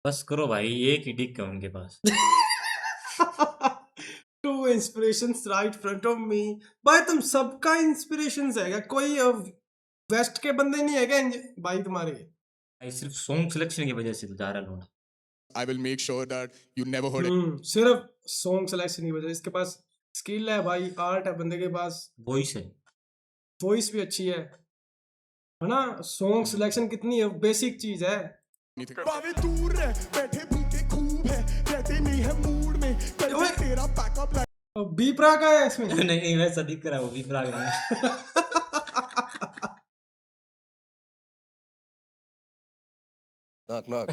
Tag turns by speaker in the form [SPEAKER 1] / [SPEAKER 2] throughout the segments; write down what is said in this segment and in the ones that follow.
[SPEAKER 1] बस करो भाई, एक ही डिक है उनके पास।
[SPEAKER 2] Two inspirations right front of me. भाई तुम सबका इंस्पिरेशंस है क्या? कोई वेस्ट के बंदे नहीं है क्या भाई तुम्हारे?
[SPEAKER 1] भाई सिर्फ सॉन्ग सिलेक्शन की वजह से तो जा रहा लोग।
[SPEAKER 3] I will make sure that you never heard
[SPEAKER 2] सिर्फ सॉन्ग सिलेक्शन की वजह। इसके पास स्किल है भाई, आर्ट है बंदे के पास,
[SPEAKER 1] वॉइस है।
[SPEAKER 2] वॉइस भी अच्छी है ना? सॉन्ग सिलेक्शन कितनी है, बेसिक चीज है।
[SPEAKER 3] anything. बावे दूर रह, बैठे भूखे खूब है, रहते नहीं है मूड में, कर दे तेरा बैकअप लाइन।
[SPEAKER 2] और बी प्रा का है इसमें।
[SPEAKER 1] नहीं वैसा दिख रहा है वो भी प्राग में।
[SPEAKER 4] Knock, knock.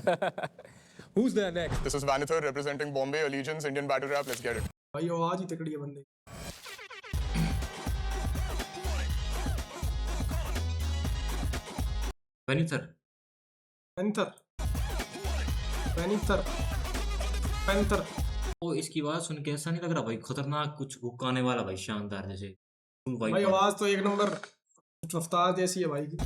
[SPEAKER 4] Who's there next?
[SPEAKER 3] This is Vanither representing Bombay Allegiance Indian Battle Rap. Let's get it.
[SPEAKER 2] भाई आवाज ही तकड़ी है बंदे की।
[SPEAKER 1] वेनिथर।
[SPEAKER 2] Panther panther panther.
[SPEAKER 1] ओ इसकी आवाज सुन के ऐसा नहीं लग रहा भाई खतरनाक कुछ हुक आने वाला भाई, शानदार जैसे
[SPEAKER 2] भाई आवाज तो एक नंबर रफ्तार जैसी है भाई की।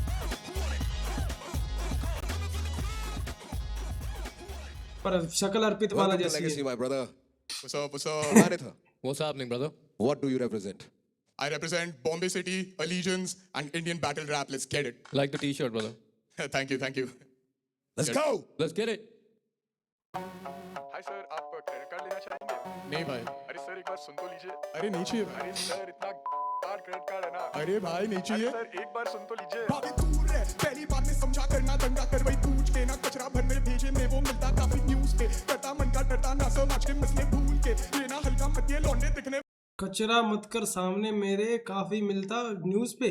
[SPEAKER 2] पर शक्ल अर्पित वाला
[SPEAKER 4] Welcome to
[SPEAKER 2] जैसी
[SPEAKER 4] Legacy,
[SPEAKER 2] है।
[SPEAKER 4] my brother.
[SPEAKER 3] What's up? What's up?
[SPEAKER 4] Vanitha, what's happening, brother? What do you represent?
[SPEAKER 3] I represent Bombay City Allegiance and Indian Battle Rap. Let's get it.
[SPEAKER 5] Like the t-shirt, brother.
[SPEAKER 3] Thank you, thank you.
[SPEAKER 4] Let's
[SPEAKER 3] Get-
[SPEAKER 4] go!
[SPEAKER 5] Let's get it.
[SPEAKER 6] Hi sir, आप credit card लेना चाहेंगे?
[SPEAKER 3] नहीं भाई।
[SPEAKER 6] अरे sir एक बार सुन तो लीजिए।
[SPEAKER 3] अरे नहीं चाहिए भाई।
[SPEAKER 6] अरे सर इतना कार्ड क्रेडिट कार्ड है ना।
[SPEAKER 3] अरे भाई नहीं
[SPEAKER 6] अरे
[SPEAKER 3] चाहिए।
[SPEAKER 6] सर एक बार सुन तो लीजिए।
[SPEAKER 3] बावे दूर रह, पहली बार में समझा करना दंगा कर वही पूछ के ना कचरा भर मेरे भेजे में वो मिलता काफी न्यूज पे, करता मन का डरता ना समझ के मसले भूल के, लेना हल्का मत ये लौंडे दिखने।
[SPEAKER 2] कचरा मत कर सामने मेरे, काफी मिलता न्यूज पे।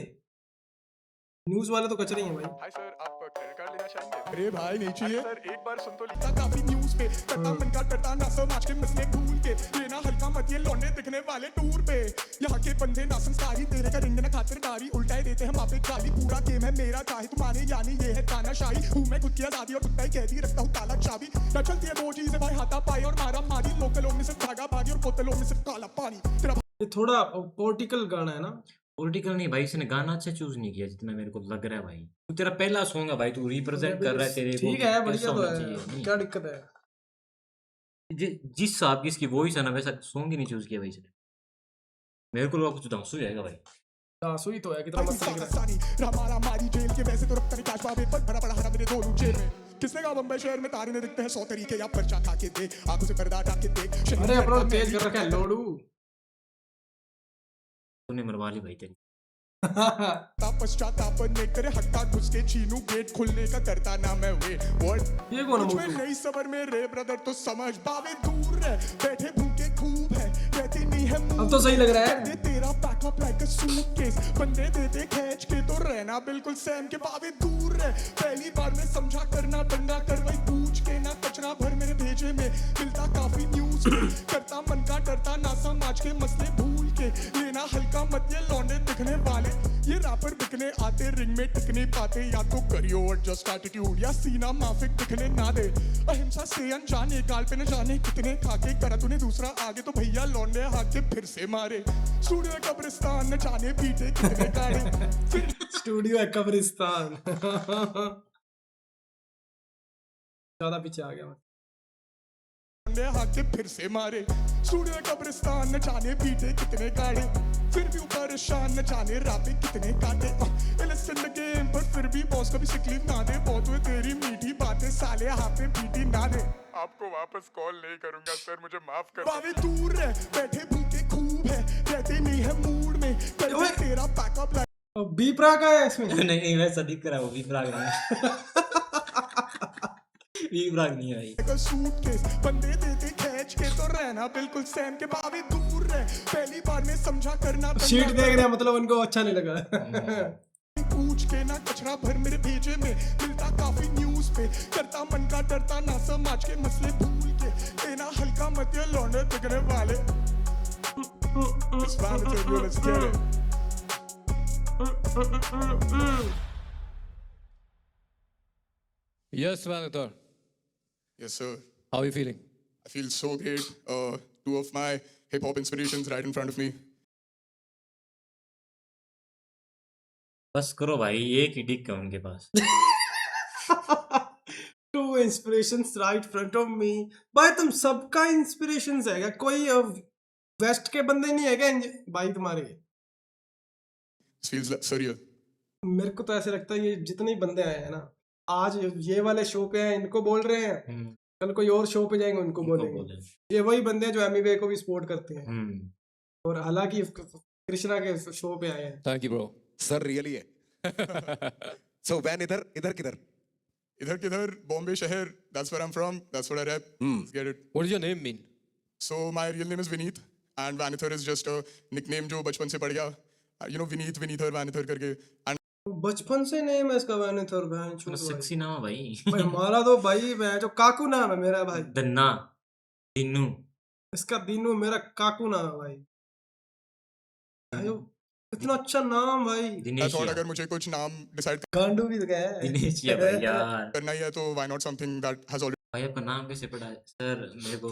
[SPEAKER 2] न्यूज वाले तो कचरे ही हैं भाई।
[SPEAKER 6] हाय सर, आप क्रेडिट कार्ड लेना चाहेंगे?
[SPEAKER 3] अरे भाई नहीं
[SPEAKER 6] अरे
[SPEAKER 3] चाहिए।
[SPEAKER 6] सर एक बार सुन तो लीजिए।
[SPEAKER 3] करता काफी न्यूज पे, करता मन का डरता ना समझ के मसले भूल के, लेना हल्का मत ये लौंडे दिखने वाले टूर पे, यहाँ के बंदे ना संस्कारी, तेरे का रिंग ना खातिरदारी, उल्टाए देते हम आपे गाली, पूरा गेम है मेरा चाहे तुम्हारे यानी ये है तानाशाही, हूँ मैं खुद की आजादी और कुत्ता ही कहती रखता हूँ ताला चाबी, ना चलती है वो चीजें भाई हाथा पाई और मारा मारी, लोकलों में सिर्फ भागा भागी और बोतलों में सिर्फ काला पानी, तेरा
[SPEAKER 2] ये थोड़ा पॉलिटिकल गाना है ना?
[SPEAKER 1] पॉलिटिकल नहीं भाई, इसने गाना अच्छा चूज नहीं किया जितना मेरे को लग रहा है भाई। तू तेरा पहला सॉन्ग है भाई, तू रिप्रेजेंट कर रहा है, तेरे को
[SPEAKER 2] ठीक है, बढ़िया
[SPEAKER 1] ऐसा
[SPEAKER 2] तो
[SPEAKER 1] होना
[SPEAKER 2] है,
[SPEAKER 1] चाहिए। नहीं,
[SPEAKER 2] क्या दिक्कत है?
[SPEAKER 1] जिस हिसाब की इसकी वॉइस है ना वैसा सॉन्ग ही नहीं चूज किया भाई इसने। मेरे को लगा कुछ धांसू जाएगा भाई।
[SPEAKER 2] दासू ही तो है, कितना मस्त लग रहा है।
[SPEAKER 3] सानी रामारा मारी जेल के वैसे तो रखता नहीं काश बाबे पर बड़ा बड़ा हरा मेरे दोनों जेल में, किसने कहा बम्बई शहर में तारे ने दिखते हैं 100 तरीके, या पर्चा खा के दे आंखों से पर्दा हटा के देख,
[SPEAKER 2] अरे अपना तेज कर रखा है लोडू।
[SPEAKER 1] तूने मरवा ली भाई तेरी।
[SPEAKER 3] पश्चाताप नहीं करे हट्टा घुस के छीनू गेट खुलने का करता ना मैं वेट वर्ड,
[SPEAKER 2] ये कौन है
[SPEAKER 3] मुझ में
[SPEAKER 2] मोटू?
[SPEAKER 3] नहीं सबर में रे ब्रदर तो समझ, बावे दूर रह, बैठे भूखे खूब है, रहती नहीं है
[SPEAKER 2] अब तो सही लग रहा है।
[SPEAKER 3] दे तेरा बैकअप लाइक अ सूटकेस, बंदे देते खींच के तो रहना बिल्कुल सैम के, बावे दूर रह, पहली बार में समझा करना दंगा कर वही पूछ के ना कचरा भर मेरे भेजे में, मिलता काफी न्यूज करता मन का डरता ना समाज के मसले भूल के, लेना हल्का मत ये लौंडे दिखने वाले, ये रैपर दिखने आते रिंग में टिकने पाते, या तो करियो एडजस्ट एटीट्यूड या सीना माफिक दिखने ना दे, अहिंसा से अनजाने गाल पे न जाने कितने खाके करा तूने दूसरा आगे तो भैया लौंडे हाके फिर से मारे, स्टूडियो कब्रिस्तान न जाने पीटे कितने काढ़े, फिर
[SPEAKER 2] स्टूडियो है कब्रिस्तान। ज्यादा पीछे आ गया मैं।
[SPEAKER 3] लौंडे हाके फिर से मारे, स्टूडियो कब्रिस्तान न जाने पीटे कितने काढ़े, फिर भी ऊपर शान न जाने रापे कितने काटे, लिसन द गेम पर फिर भी बॉस कभी सिकलीफ ना दे, बहुत हुए तेरी मीठी बातें साले यहाँ पे पीटी ना दे,
[SPEAKER 6] आपको वापस कॉल नहीं करूंगा सर, मुझे माफ कर
[SPEAKER 3] बावे दूर रह, बैठे भूखे खूब है, रहते नहीं है मूड में, कर दे तेरा बैकअप लाइन।
[SPEAKER 2] और बी प्रा का है इसमें।
[SPEAKER 1] नहीं वैसा दिख रहा है वो भी प्राग में। भी प्राग नहीं है भाई।
[SPEAKER 3] सूटकेस बंदे देते खींच के तो रहना बिल्कुल सैम के, बावे दूर रह, पहली बार में समझा करना
[SPEAKER 2] शीट देख रहे हैं मतलब उनको अच्छा नहीं लगा।
[SPEAKER 3] पूछ के ना कचरा भर मेरे भेजे में, मिलता काफी न्यूज पे, करता मन का डरता ना समाज के मसले भूल के, लेना हल्का मत ये लौंडे दिखने वाले। It's Vanither, bro, let's get it.
[SPEAKER 5] Yes, Vanitha.
[SPEAKER 3] Yes, sir.
[SPEAKER 5] How are you feeling?
[SPEAKER 3] I feel so great. Two of my hip hop inspirations right in front of me.
[SPEAKER 1] बस करो भाई, एक ही डिक है उनके पास।
[SPEAKER 2] Two inspirations right front of me भाई तुम सबका इंस्पिरेशंस है क्या कोई वेस्ट के बंदे नहीं है क्या भाई तुम्हारे
[SPEAKER 6] This feels surreal.
[SPEAKER 2] मेरे को तो ऐसे लगता है ये जितने ही बंदे आए हैं ना आज ये वाले शो पे हैं इनको बोल रहे हैं
[SPEAKER 1] हम्म,
[SPEAKER 2] कल कोई और शो पे जाएंगे उनको
[SPEAKER 1] इनको
[SPEAKER 2] बोलेंगे
[SPEAKER 1] बोले।
[SPEAKER 2] ये वही बंदे हैं जो एमवे को भी सपोर्ट करते हैं
[SPEAKER 1] हम्म,
[SPEAKER 2] और हालांकि कृष्णा के शो पे आए हैं
[SPEAKER 5] Thank you, bro.
[SPEAKER 4] Sir really है सो वैन इधर इधर किधर
[SPEAKER 6] इधर किधर बॉम्बे शहर, that's where I'm from, that's what I rap. Let's get it.
[SPEAKER 5] What does your name mean?
[SPEAKER 6] So my real name is Vineet and Vanithar is just a nickname जो बचपन से पड़ गया. You know Vineet, Vinithar, Vanithar करके. And
[SPEAKER 2] बचपन से name है इसका वैनिथर बहन
[SPEAKER 1] थोड़ा
[SPEAKER 2] चूत
[SPEAKER 1] सेक्सी नाम है भाई।
[SPEAKER 2] भाई हमारा तो भाई मैं जो काकू नाम है मेरा भाई
[SPEAKER 1] दन्ना, दिन्नू।
[SPEAKER 2] इसका दीनू मेरा काकू नाम है भाई भाई, इतना अच्छा नाम भाई
[SPEAKER 6] I
[SPEAKER 1] दिनेश
[SPEAKER 6] thought
[SPEAKER 1] या,
[SPEAKER 6] अगर मुझे कुछ नाम decide
[SPEAKER 2] गांडू भी तो क्या है
[SPEAKER 1] दिनेश या भाई यार।
[SPEAKER 6] करना ही है तो why not something that has already
[SPEAKER 1] भाई आपका नाम कैसे पड़ा है? सर मेरे को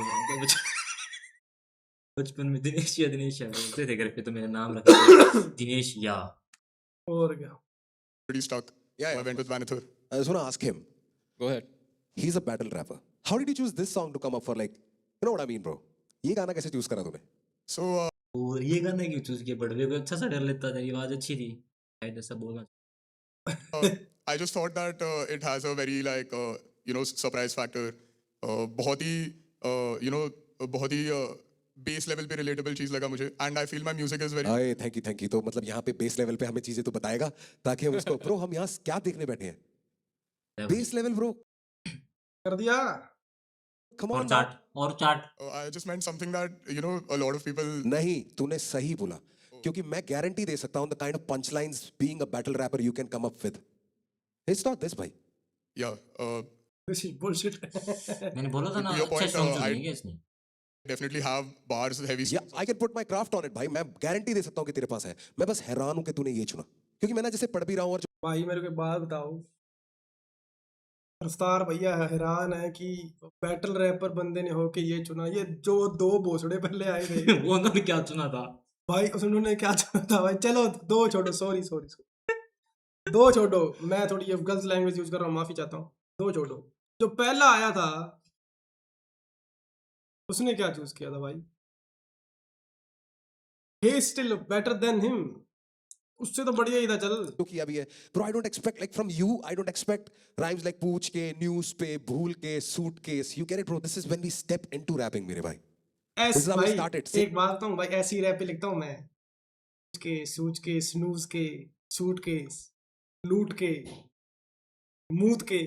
[SPEAKER 1] बचपन में दिनेश या बोलते थे घर पे, तो मेरा नाम रखा था दिनेश या।
[SPEAKER 2] और क्या
[SPEAKER 6] stuck.
[SPEAKER 4] Yeah,
[SPEAKER 6] So I went with Vanithar.
[SPEAKER 4] I just want to ask him.
[SPEAKER 5] Go ahead.
[SPEAKER 4] He's a battle rapper. How did you choose this song to come up for, like, you know what I mean, bro? ये गाना कैसे choose करा तूने?
[SPEAKER 6] So
[SPEAKER 1] और ये गाना क्यों choose किया? बड़वे को अच्छा सा डर लेता था, आवाज अच्छी थी, शायद ऐसा बोलना।
[SPEAKER 6] I just thought that it has a very like surprise factor. बहुत ही बहुत ही बेस लेवल पे रिलेटेबल चीज लगा मुझे and I feel my music is very
[SPEAKER 4] आए थैंक यू तो मतलब यहाँ पे बेस लेवल पे हमें चीजें तो बताएगा ताकि हम उसको ब्रो हम यहाँ क्या देखने बैठे हैं बेस लेवल ब्रो
[SPEAKER 2] कर दिया
[SPEAKER 4] कम
[SPEAKER 1] और
[SPEAKER 4] ऑन
[SPEAKER 1] चाट और chat.
[SPEAKER 6] I just meant something that a lot of people
[SPEAKER 4] नहीं तूने सही बोला क्योंकि मैं गारंटी दे सकता हूँ the kind of punch lines being a battle rapper you can come up with it's not this भाई
[SPEAKER 6] yeah
[SPEAKER 2] दिस इज बुलशिट
[SPEAKER 1] मैंने बोला था ना,
[SPEAKER 6] To your
[SPEAKER 1] अच्छा
[SPEAKER 6] point,
[SPEAKER 1] सॉन्ग
[SPEAKER 6] I-
[SPEAKER 1] चुनेंगे इसने।
[SPEAKER 6] definitely have bars heavy
[SPEAKER 4] या I can put my craft on it भाई मैं गारंटी दे सकता हूँ कि तेरे पास है मैं बस हैरान हूँ कि तूने ये चुना क्योंकि मैं ना जैसे पढ़ भी रहा हूँ और
[SPEAKER 2] भाई मेरे को एक बात बताओ रफ्तार भैया हैरान है कि बैटल रैपर बंदे ने होके ये चुना ये जो दो भोसड़े पहले आए थे
[SPEAKER 1] वो उन्होंने क्या चुना था?
[SPEAKER 2] भाई उन्होंने क्या चुना था भाई चलो दो छोड़ो सॉरी दो छोड़ो मैं थोड़ी ये गलत लैंग्वेज यूज कर रहा हूँ माफी चाहता हूँ दो छोड़ो जो पहला आया था उसने क्या चूज किया था भाई he is still better than him उससे तो बढ़िया ही था चल
[SPEAKER 4] जो किया भी है bro I don't expect like from you I don't expect rhymes like पूछ के न्यूज़ पे भूल के suitcase you get it bro this is when we step into rapping मेरे भाई This is how we
[SPEAKER 2] भाई
[SPEAKER 4] started.
[SPEAKER 2] एक बात बताऊं भाई ऐसी रैप लिखता हूं मैं के सूच के स्नूज के सूट के लूट के मूत के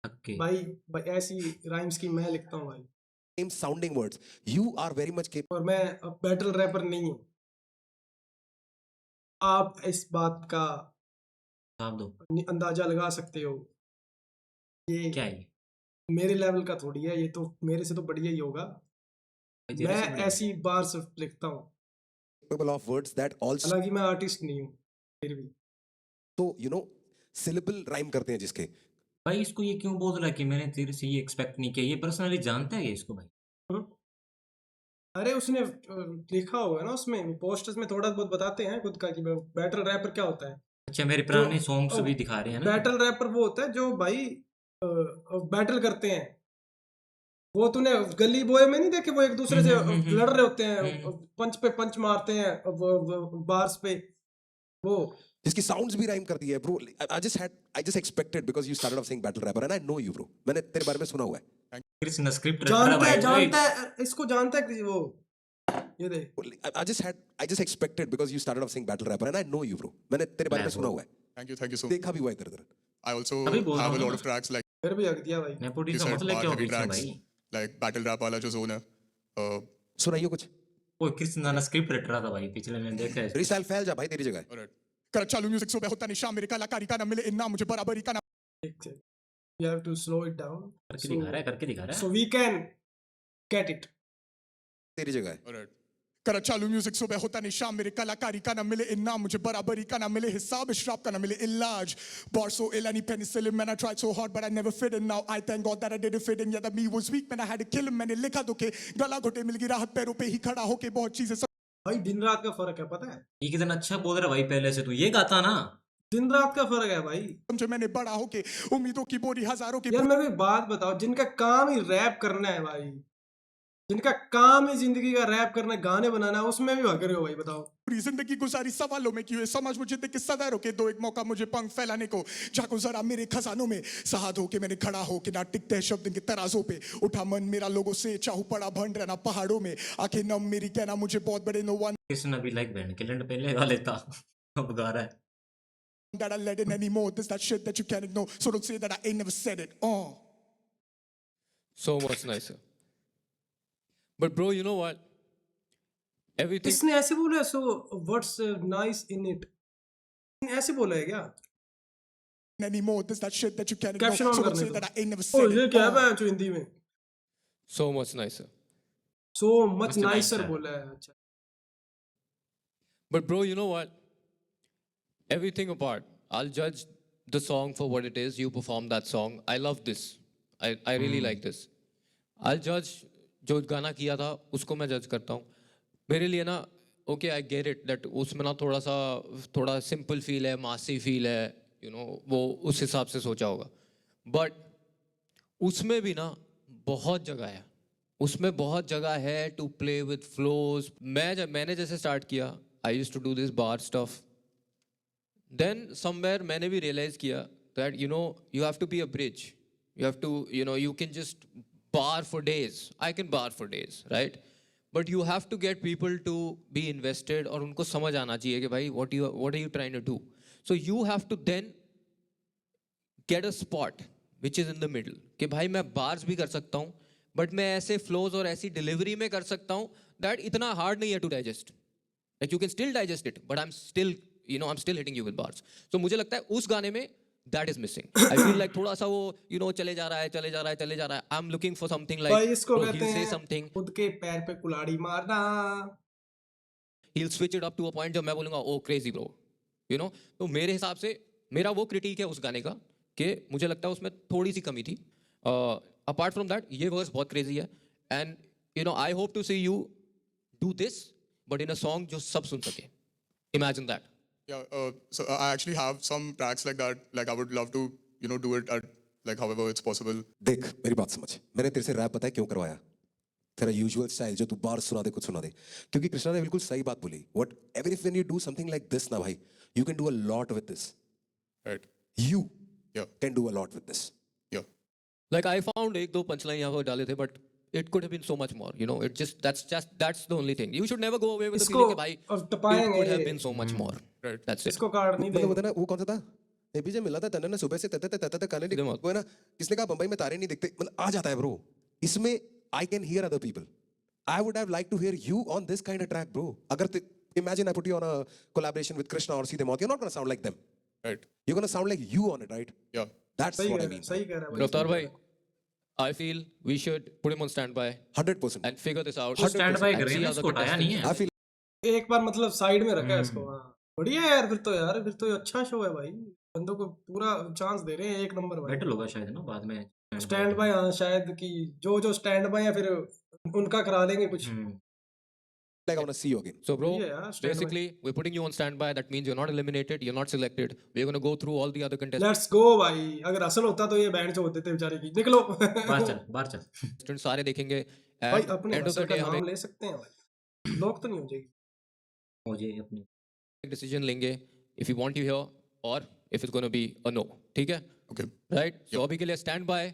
[SPEAKER 1] हक्के।
[SPEAKER 2] भाई ऐसी राइम्स की मैं लिखता हूं भाई
[SPEAKER 4] same sounding words you are very much capable
[SPEAKER 2] और मैं अब बैटल रैपर नहीं हूं आप इस बात का
[SPEAKER 1] साफ दो,
[SPEAKER 2] अंदाजा लगा सकते हो ये
[SPEAKER 1] क्या है ये?
[SPEAKER 2] मेरे लेवल का थोड़ी है ये तो मेरे से तो बढ़िया ही होगा
[SPEAKER 1] भाई तेरे से
[SPEAKER 2] मैं
[SPEAKER 1] बढ़िया।
[SPEAKER 2] ऐसी बार सिर्फ लिखता हूँ
[SPEAKER 4] of words that also
[SPEAKER 2] हालांकि मैं आर्टिस्ट नहीं हूँ फिर भी
[SPEAKER 4] तो you know syllable rhyme करते हैं जिसके
[SPEAKER 1] भाई इसको ये क्यों बोल रहा है कि मैंने तेरे से ये एक्सपेक्ट नहीं किया? ये पर्सनली जानता है ये इसको भाई?
[SPEAKER 2] अरे उसने लिखा हुआ है ना उसमें पोस्टर्स में थोड़ा बहुत बताते हैं खुद का कि बैटल रैपर क्या होता है
[SPEAKER 1] अच्छा मेरे पुराने
[SPEAKER 2] जो-
[SPEAKER 1] सॉन्ग्स
[SPEAKER 2] ओ,
[SPEAKER 1] भी दिखा रहे हैं ना।
[SPEAKER 2] बैटल रैपर वो होता है जो भाई बैटल करते हैं वो तूने गली बॉय में नहीं देखे वो एक दूसरे से लड़ रहे होते हैं पंच पे पंच मारते हैं बार्स पे वो
[SPEAKER 4] जिसकी साउंड्स भी राइम करती है bro I just expected because you started off saying battle rapper and I know you bro मैंने तेरे बारे में सुना हुआ है
[SPEAKER 1] कृष्ण स्क्रिप्ट रख रहा है
[SPEAKER 2] जानता
[SPEAKER 1] भाई।
[SPEAKER 2] है इसको जानता है कि वो ये देख
[SPEAKER 4] I just expected because you started off saying battle rapper and I know you bro मैंने तेरे बारे में सुना हुआ है
[SPEAKER 6] thank you so much.
[SPEAKER 4] देखा भी हुआ है इधर उधर
[SPEAKER 6] I also
[SPEAKER 1] अभी बोल रहा
[SPEAKER 6] have a
[SPEAKER 1] हूँ
[SPEAKER 6] lot
[SPEAKER 1] ना।
[SPEAKER 6] of tracks like
[SPEAKER 2] फिर भी हक दिया भाई
[SPEAKER 6] you
[SPEAKER 1] नेपोटिज्म
[SPEAKER 6] said,
[SPEAKER 1] मतलब
[SPEAKER 6] bar
[SPEAKER 1] क्या हो
[SPEAKER 6] heavy
[SPEAKER 1] गया
[SPEAKER 6] tracks
[SPEAKER 1] भाई?
[SPEAKER 6] like battle rap वाला जो zone है
[SPEAKER 4] सुनाइयो कुछ
[SPEAKER 1] वो कृष्ण ना स्क्रिप्ट रट रहा था भाई, पिछले मैंने देखा है।
[SPEAKER 4] फ्रीस्टाइल फैल जा भाई तेरी जगह है
[SPEAKER 6] alright कर चालू म्यूजिक सुबह होता निशान मेरे कलाकारी का ना मिले इन्ना मुझे बराबरी का ना
[SPEAKER 2] you have to slow it down
[SPEAKER 1] करके दिखा रहा है, करके दिखा रहा है।
[SPEAKER 2] so we can get it
[SPEAKER 4] तेरी जगह है
[SPEAKER 6] alright कर चालू म्यूजिक सुबह होता निशान मेरे कलाकारी का ना मिले इन्ना मुझे बराबरी का ना मिले हिसाब इशराब का ना मिले इलाज bar so ill any penicillin man I tried so hard but I never fit in now I thank God that I didn't fit in yeah the me was weak man I had to kill him मैंने लिखा तो के गला घोटे मिल गई राहत पैरों पे ही खड़ा होके बहुत चीजें
[SPEAKER 2] भाई दिन रात का फर्क है पता है
[SPEAKER 1] ये कितना अच्छा बोल रहा है भाई, पहले से तू ये गाता ना
[SPEAKER 2] दिन रात का फर्क है भाई।
[SPEAKER 6] समझे मैंने बड़ा होके उम्मीदों की बोरी हजारों की
[SPEAKER 2] यार मेरे को एक बात बताओ, जिनका काम ही रैप करना है भाई, जिनका काम ही जिंदगी का रैप करना, गाने बनाना, उसमें भी भाग रहे हो भाई, बताओ।
[SPEAKER 6] पूरी जिंदगी गुजारी सवालों में क्यों है समझ मुझे दे के सदा रोके दो एक मौका मुझे पंख फैलाने को झाको जरा मेरे खजानों में सहाद होके मैंने खड़ा होके ना टिकते हैं शब्द इनके तराजों पे उठा मन मेरा लोगों से चाहू पड़ा भंड रहना पहाड़ों में आंखें नम मेरी कहना मुझे बहुत बड़े नो वन
[SPEAKER 1] किसने अभी लाइक बैंड के लैंड पहले वाले था अब गा रहा है।
[SPEAKER 6] that I let in anymore this that shit that you can't ignore so don't say that I ain't never said it
[SPEAKER 5] So much nicer. But bro, you know what? Everything.
[SPEAKER 2] इसने ऐसे बोला है, so what's nice in it, ऐसे बोला है क्या?
[SPEAKER 6] anymore this that shit that you can't ignore
[SPEAKER 2] caption on
[SPEAKER 6] so don't
[SPEAKER 2] करने
[SPEAKER 6] say that I ain't never
[SPEAKER 2] दो। ओ
[SPEAKER 6] said
[SPEAKER 2] ये
[SPEAKER 6] it
[SPEAKER 2] क्या है जो हिंदी में
[SPEAKER 5] So much nicer.
[SPEAKER 2] So much
[SPEAKER 1] Much
[SPEAKER 2] nicer
[SPEAKER 1] nicer.
[SPEAKER 2] बोला है? अच्छा
[SPEAKER 5] But bro, you know what? Everything apart, I'll judge the song for what it is. You perform that song. I love this. I really like this. I'll judge जो गाना किया था उसको मैं जज करता हूँ। मेरे लिए ना okay I get it that उसमें ना थोड़ा सिंपल फील है, मासी फील है, यू नो वो उस हिसाब से सोचा होगा। बट उसमें भी ना बहुत जगह है, उसमें बहुत जगह है टू प्ले विद फ्लोज। मैंने जैसे स्टार्ट किया, I used to do this bar stuff, then somewhere मैंने भी रियलाइज किया that you know you have to be a bridge, you have to, you know, you can just bar for days. I can bar for days, right? But you have to get people to be invested और उनको समझ आना चाहिए कि भाई what are you trying to do? So you have to then get a spot which is in the middle कि भाई मैं bars भी कर सकता हूँ but मैं ऐसे flows और ऐसी delivery में कर सकता हूँ that इतना hard नहीं है to digest. Like you can still digest it, but I'm still hitting you with bars. So मुझे लगता है उस गाने में that is missing. I feel like थोड़ा सा वो you know चले जा रहा है. I'm looking for something like
[SPEAKER 2] भाई इसको
[SPEAKER 5] bro,
[SPEAKER 2] कहते
[SPEAKER 5] he'll say
[SPEAKER 2] हैं
[SPEAKER 5] something,
[SPEAKER 2] खुद के पैर पे कुल्हाड़ी मारना।
[SPEAKER 5] he'll switch it up to a point जब मैं बोलूँगा oh crazy bro, you know. तो मेरे हिसाब से मेरा वो क्रिटिक है उस गाने का कि मुझे लगता है उसमें थोड़ी सी कमी थी। Apart from that ये वर्स बहुत crazy है and you know I hope to see you do this but in a song जो सब सुन सके. Imagine that.
[SPEAKER 6] Yeah, so I actually have some tracks like that. Like I would love to, you know, do it at like however it's possible.
[SPEAKER 4] देख मेरी बात समझ, मैंने तेरे से रैप पता है क्यों करवाया? तेरा यूजुअल स्टाइल जो तू बार सुना दे कुछ सुना दे, क्योंकि कृष्णा ने बिल्कुल सही बात बोली। What ever if when you do something like this ना भाई, you can do a lot with this.
[SPEAKER 6] Right.
[SPEAKER 4] You
[SPEAKER 6] Yeah.
[SPEAKER 4] Can do a lot with this.
[SPEAKER 6] Yeah.
[SPEAKER 5] Like I found एक दो पंचलाइन यहाँ पर डाले थे but it could have been so much more, you know. That's the only thing. You should never go away with the
[SPEAKER 2] इसको
[SPEAKER 5] feeling कि भाई
[SPEAKER 2] अब
[SPEAKER 5] it
[SPEAKER 2] टपाएंगे
[SPEAKER 5] could have
[SPEAKER 2] ये।
[SPEAKER 5] been so much more.
[SPEAKER 6] Right.
[SPEAKER 5] That's it.
[SPEAKER 2] इसको card नहीं
[SPEAKER 4] मतलब
[SPEAKER 2] देंगे।
[SPEAKER 4] होता है ना वो कौन सा था? एपीजे मिला था तन्ने ने सुबह से तते गाने लिखे
[SPEAKER 5] दिमाग।
[SPEAKER 4] वो है ना, किसने कहा बंबई में तारे नहीं दिखते, मतलब आ जाता है ब्रो। इसमें I can hear other people, I would have like to hear you on this kind of track bro. अगर imagine I put you on a collaboration with Krishna or सीधे मौत, you're not going to sound like them,
[SPEAKER 6] Right.
[SPEAKER 4] you're going to sound like you on it, right?
[SPEAKER 6] Yeah.
[SPEAKER 4] That's
[SPEAKER 2] सही
[SPEAKER 4] what
[SPEAKER 2] कह
[SPEAKER 4] I
[SPEAKER 2] रहा है,
[SPEAKER 4] mean.
[SPEAKER 2] सही कह रहा है भाई।
[SPEAKER 5] Raftar bhai, I feel we should put him on standby
[SPEAKER 4] 100%.
[SPEAKER 5] and figure this out.
[SPEAKER 1] तो स्टैंड बाय
[SPEAKER 5] and
[SPEAKER 1] कर रहे
[SPEAKER 5] see
[SPEAKER 1] हैं,
[SPEAKER 5] other
[SPEAKER 1] इसको हटाया नहीं है।
[SPEAKER 4] I feel
[SPEAKER 2] एक बार मतलब साइड में रखा है इसको। हाँ बढ़िया है यार, फिर तो ये अच्छा शो है भाई, बंदों को पूरा चांस दे रहे हैं, एक नंबर भाई।
[SPEAKER 1] बेटर होगा शायद ना बाद में।
[SPEAKER 2] स्टैंड बाय, हाँ शायद कि जो स्टैंड बाय है फिर उनका करा लेंगे कुछ।
[SPEAKER 4] like I want to see you again.
[SPEAKER 5] So bro,
[SPEAKER 2] Yeah, stand by.
[SPEAKER 5] basically we're putting you on standby. That means you're not eliminated, you're not selected. We're going to go through all the other contestants.
[SPEAKER 2] Let's go भाई। अगर असल होता तो ये band जो होते थे बेचारे की, निकलो।
[SPEAKER 1] बाहर चल।
[SPEAKER 5] सारे देखेंगे
[SPEAKER 2] भाई
[SPEAKER 5] and
[SPEAKER 2] अपने
[SPEAKER 5] end of
[SPEAKER 2] असल
[SPEAKER 5] the
[SPEAKER 2] का
[SPEAKER 5] day
[SPEAKER 2] नाम
[SPEAKER 5] हमें
[SPEAKER 2] ले सकते हैं भाई, लोग तो नहीं हो जाएगी।
[SPEAKER 1] मुझे अपनी
[SPEAKER 5] एक decision लेंगे if we want you here or if it's going to be a no. ठीक है?
[SPEAKER 6] Okay.
[SPEAKER 5] Right? So अभी के लिए stand by,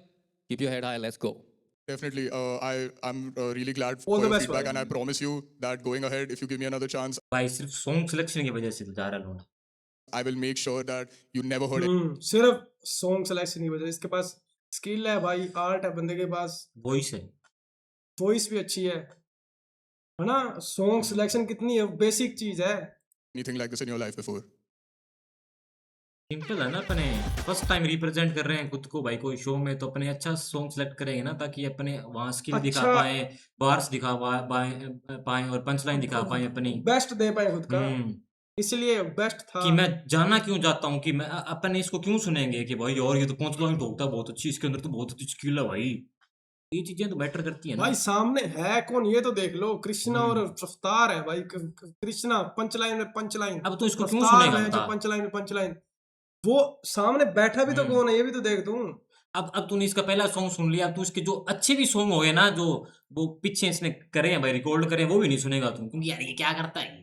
[SPEAKER 5] keep your head high, let's go.
[SPEAKER 6] Definitely. I'm really glad
[SPEAKER 2] All
[SPEAKER 6] for
[SPEAKER 2] the
[SPEAKER 6] your
[SPEAKER 2] best,
[SPEAKER 6] feedback,
[SPEAKER 2] man.
[SPEAKER 6] and I promise you that going ahead, if you give me another chance,
[SPEAKER 1] भाई सिर्फ song selection की वजह से तो जा रहा लोना।
[SPEAKER 6] I will make sure that you never heard
[SPEAKER 2] सिर्फ सॉन्ग सिलेक्शन की वजह, इसके पास स्किल है भाई, आर्ट है बंदे के पास,
[SPEAKER 1] वॉइस है।
[SPEAKER 2] वॉइस भी अच्छी है ना। सॉन्ग सिलेक्शन कितनी है, बेसिक चीज है।
[SPEAKER 6] anything like this in your life before.
[SPEAKER 1] Simple है ना, अपने फर्स्ट टाइम रिप्रेजेंट कर रहे हैं खुद को भाई कोई शो में, तो अपने अच्छा सॉन्ग सेलेक्ट करेंगे ना, ताकि अपने वहाँ स्किल दिखा
[SPEAKER 2] अच्छा।
[SPEAKER 1] पाए, बार्स दिखा पाए और पंचलाइन दिखा पाए अपनी।
[SPEAKER 2] बेस्ट दे पाए खुद का,
[SPEAKER 1] हम्म,
[SPEAKER 2] इसलिए बेस्ट था।
[SPEAKER 1] कि मैं जाना क्यों चाहता हूँ कि मैं अपने इसको क्यों सुनेंगे कि भाई यार ये तो पंचलाइन ठोकता है बहुत अच्छी, इसके अंदर तो बहुत अच्छी स्किल है भाई। ये चीजें तो बेटर करती है ना
[SPEAKER 2] भाई सामने है कौन ये तो देख लो, कृष्णा और रफ्तार है भाई। कृष्णा पंचलाइन में पंचलाइन,
[SPEAKER 1] अब तो इसको क्यों
[SPEAKER 2] रफ्तार
[SPEAKER 1] सुनेगा
[SPEAKER 2] है जो
[SPEAKER 1] बता।
[SPEAKER 2] पंचलाइन में पंचलाइन। वो सामने बैठा भी तो कौन है ये भी तो देख तू।
[SPEAKER 1] अब तूने इसका पहला सॉन्ग सुन लिया, अब तू इसके जो अच्छे भी सॉन्ग हो गए ना, जो वो पीछे इसने करे हैं भाई, रिकॉर्ड करे हैं, वो भी नहीं सुनेगा तू, क्योंकि यार ये क्या करता है,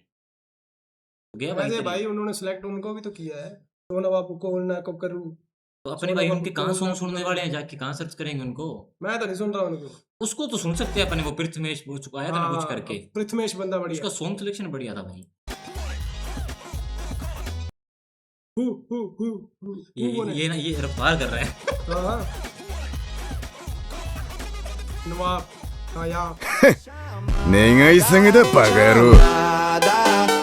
[SPEAKER 1] तो गया भाई
[SPEAKER 2] वैसे
[SPEAKER 1] तेरी।
[SPEAKER 2] भाई उन्होंने सिलेक्ट उनको भी तो किया है, सोना बापू को ना को करूँ।
[SPEAKER 1] तो अपने भाई उनके कहाँ सॉन्ग सुनने वाले हैं, जाके कहाँ सर्च करेंगे उनको।
[SPEAKER 2] मैं तो नहीं सुन रहा उनको।
[SPEAKER 1] उसको तो सुन सकते हैं अपने, वो पृथ्वीश वो चुका आया था ना कुछ
[SPEAKER 2] हाँ,
[SPEAKER 1] करके,
[SPEAKER 2] पृथ्वीश बंदा
[SPEAKER 1] उसका
[SPEAKER 2] बढ़िया।
[SPEAKER 1] सॉन्ग सिलेक्शन बढ़िया था भाई।
[SPEAKER 2] कौन है?
[SPEAKER 1] ये ना ये रफ्तार कर रहा है।
[SPEAKER 2] हाँ नवाब हाँ यार
[SPEAKER 7] 願いすぎだバカ野郎